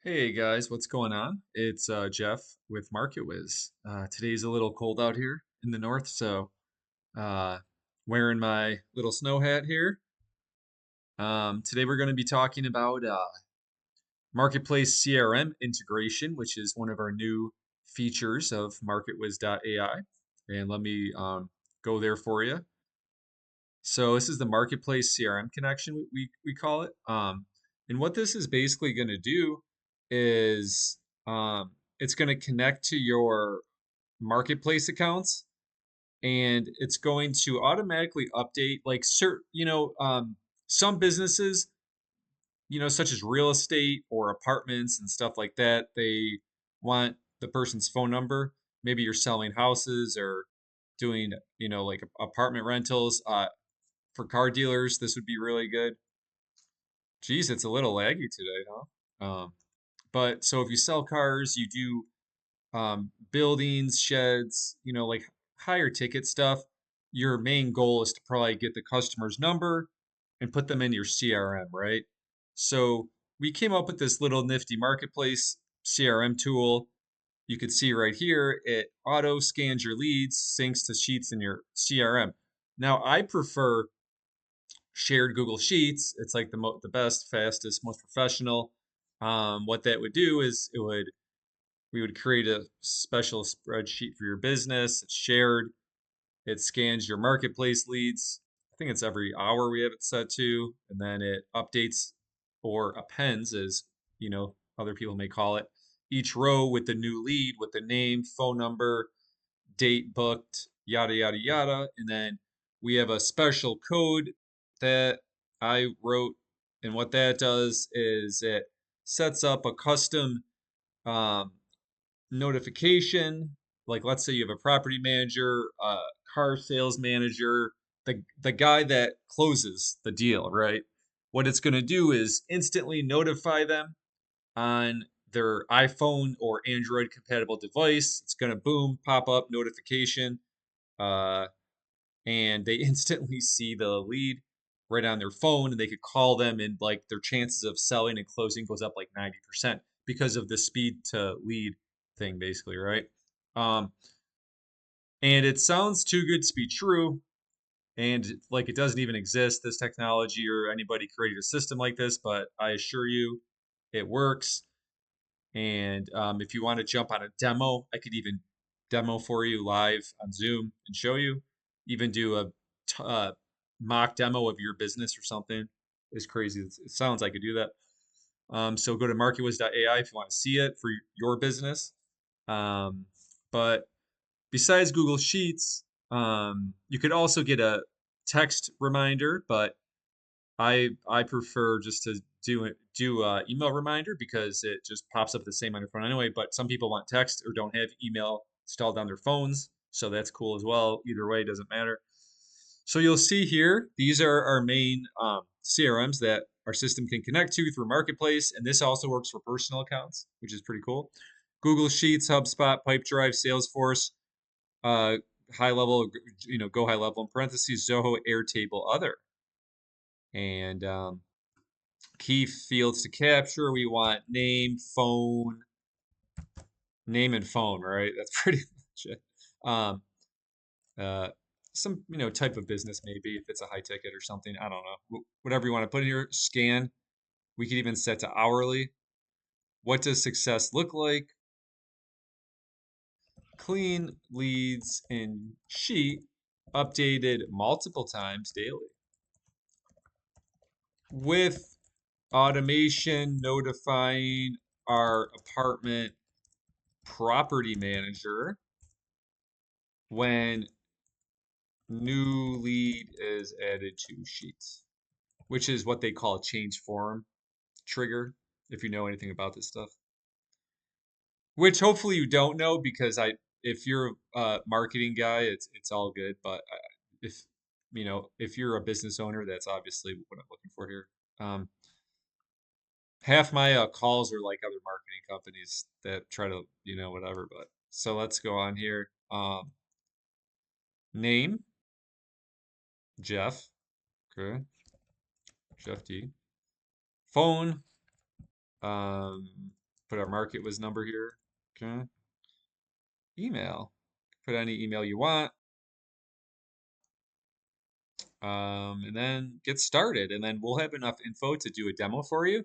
Hey guys, what's going on? It's Jeff with MarketWiz. Today's a little cold out here in the north, so uh, wearing my little snow hat here. Today we're going to be talking about Marketplace CRM integration, which is one of our new features of MarketWiz.ai. And let me go there for you. So this is the Marketplace CRM connection, we call it. And what this is basically going to do is it's going to connect to your marketplace accounts, and it's going to automatically update like some businesses, such as real estate or apartments and stuff like that. They want the person's phone number. Maybe you're selling houses or doing, like apartment rentals. For car dealers, this would be really good. Geez, it's a little laggy today, huh? But so if you sell cars, you do buildings, sheds, like higher ticket stuff, your main goal is to probably get the customer's number and put them in your CRM, right? So we came up with this little nifty marketplace CRM tool. You can see right here, it auto scans your leads, syncs to sheets in your CRM. Now, I prefer shared Google Sheets. It's like the best, fastest, most professional. What that would do is we would create a special spreadsheet for your business. It's shared. It scans your marketplace leads. I think it's every hour we have it set to, and then it updates or appends, as other people may call it, each row with the new lead with the name, phone number, date booked, yada, yada, yada. And then we have a special code that I wrote. And what that does is it sets up a custom um, notification. Like, let's say you have a property manager, a car sales manager, the guy that closes the deal, right? What it's going to do is instantly notify them on their iPhone or Android compatible device. It's going to boom, pop up notification, uh, and they instantly see the lead right on their phone, and they could call them, and like their chances of selling and closing goes up like 90% because of the speed to lead thing, basically, right? Um, and it sounds too good to be true, and like it doesn't even exist, this technology, or anybody created a system like this, but I assure you it works. And if you want to jump on a demo, I could even demo for you live on Zoom and show you. Even do a mock demo of your business or something. It's crazy. It sounds like I could do that. So go to MarketWiz.ai if you want to see it for your business. But besides Google Sheets, you could also get a text reminder, but I prefer just to do email reminder because it just pops up the same on your phone anyway. But some people want text or don't have email installed on their phones, so that's cool as well. Either way, it doesn't matter. So you'll see here, these are our main CRMs that our system can connect to through Marketplace, and this also works for personal accounts, which is pretty cool. Google Sheets, HubSpot, Pipedrive, Salesforce, uh, high level, go high level in parentheses, Zoho, Airtable, other. And key fields to capture, we want name and phone, right? That's pretty much it. Um, uh, some, type of business, maybe if it's a high ticket or something. I don't know. Whatever you want to put in here, scan. We could even set to hourly. What does success look like? Clean leads in sheet, updated multiple times daily. With automation notifying our apartment property manager when new lead is added to sheets, which is what they call a change form trigger, if you know anything about this stuff. Which hopefully you don't know, because if you're a marketing guy, it's all good. But if if you're a business owner, that's obviously what I'm looking for here. Um, Half my calls are like other marketing companies that try to whatever. But so let's go on here. Name Jeff. Okay, Jeff D. Phone. Um, Put our MarketWiz number here. Okay. Email. Put any email you want. And then get started. And then we'll have enough info to do a demo for you.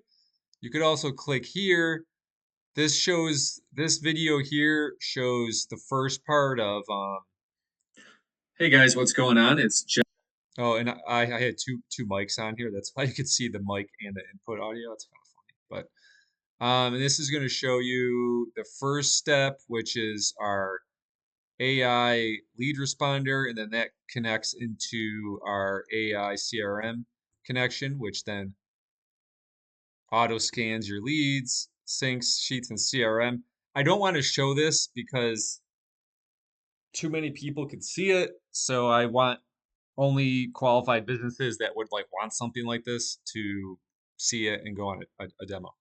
You could also click here. This video here shows the first part of hey guys, what's going on? It's Jeff. Oh, and I had two mics on here. That's why you could see the mic and the input audio. It's kind of funny. But and this is going to show you the first step, which is our AI lead responder, and then that connects into our AI CRM connection, which then auto scans your leads, syncs sheets, and CRM. I don't want to show this because too many people could see it, so I want only qualified businesses that would like want something like this to see it and go on a demo.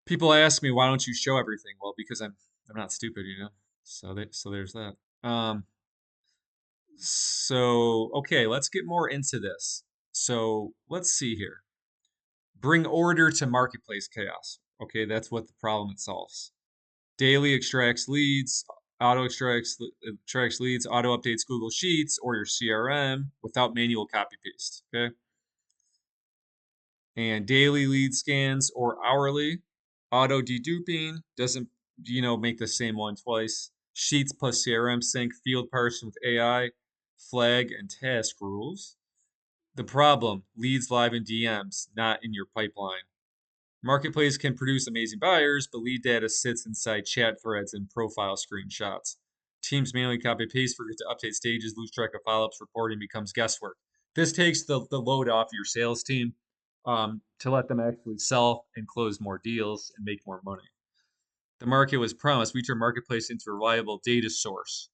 People ask me, why don't you show everything? Well, because I'm not stupid, you know. So there's that. So okay, let's get more into this. So let's see here. Bring order to marketplace chaos. Okay, that's what the problem it solves. Daily extracts leads, auto extracts leads, auto updates Google Sheets or your CRM without manual copy paste. Okay, and daily lead scans or hourly. Auto deduping doesn't make the same one twice. Sheets plus CRM sync, field parse with AI, flag and task rules. The problem, leads live in DMs, not in your pipeline. Marketplace can produce amazing buyers, but lead data sits inside chat threads and profile screenshots. Teams manually copy paste, forget to update stages, lose track of follow ups, reporting becomes guesswork. This takes the load off your sales team to let them actually sell and close more deals and make more money. The market was promised. We turn Marketplace into a reliable data source.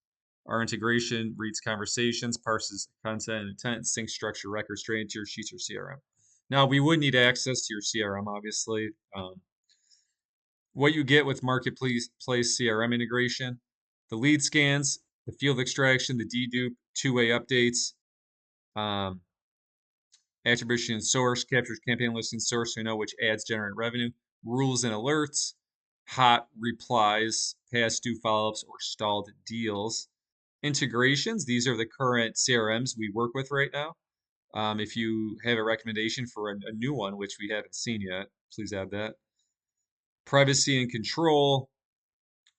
Our integration reads conversations, parses content and intent, syncs structure records straight into your sheets or CRM. Now, we would need access to your CRM, obviously. What you get with Marketplace CRM integration, the lead scans, the field extraction, the dedupe, two-way updates, um, attribution source, captures campaign listing source so you know which ads generate revenue, rules and alerts, hot replies, past due follow-ups, or stalled deals. Integrations, these are the current CRMs we work with right now. If you have a recommendation for a new one, which we haven't seen yet, please add that. Privacy and control.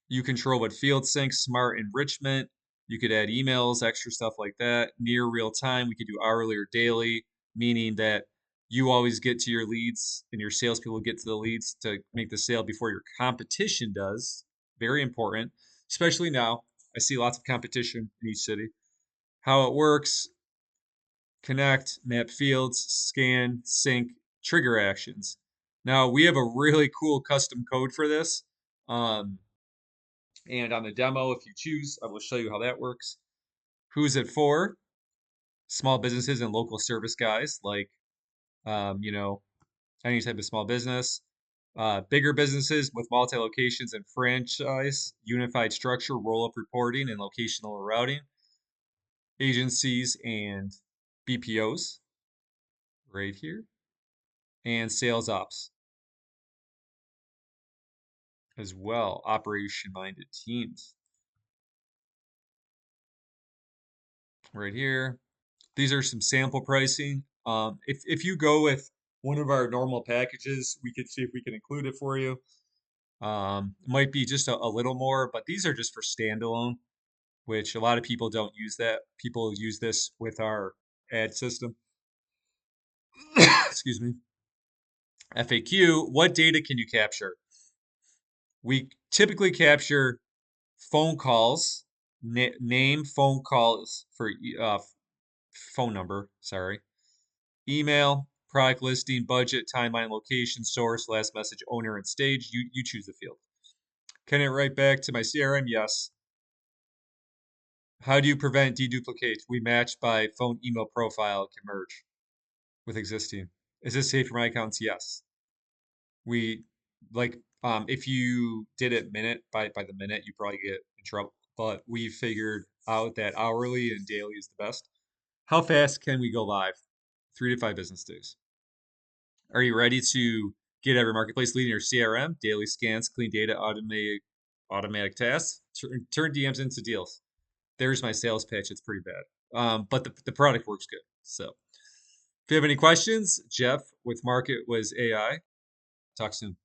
You control what field syncs, smart enrichment. You could add emails, extra stuff like that. Near real time, we could do hourly or daily, meaning that you always get to your leads and your salespeople get to the leads to make the sale before your competition does. Very important, especially now. I see lots of competition in each city. How it works: connect, map fields, scan, sync, trigger actions. Now, we have a really cool custom code for this. Um, and on the demo, if you choose, I will show you how that works. Who's it for? Small businesses and local service guys, like, um, you know, any type of small business. Bigger businesses with multi locations and franchise, unified structure, roll up reporting, and locational routing. Agencies and BPOs, right here. And sales ops as well, operation minded teams, right here. These are some sample pricing. If you go with one of our normal packages, we could see if we can include it for you. It might be just a little more, but these are just for standalone, which a lot of people don't use that. People use this with our ad system. Excuse me. FAQ, what data can you capture? We typically capture phone calls, name, phone calls for phone number, sorry, email, product listing, budget, timeline, location, source, last message, owner, and stage. You choose the field. Can it write back to my CRM? Yes. How do you prevent deduplicate? We match by phone, email, profile, can merge with existing. Is this safe for my accounts? Yes. We like if you did it minute by the minute, you probably get in trouble. But we figured out that hourly and daily is the best. How fast can we go live? 3 to 5 business days. Are you ready to Get every marketplace lead in your CRM, daily scans, clean data, automatic tasks, turn DMs into deals. There's my sales pitch. It's pretty bad. But the product works good. So if you have any questions, Jeff with MarketWiz.ai. Talk soon.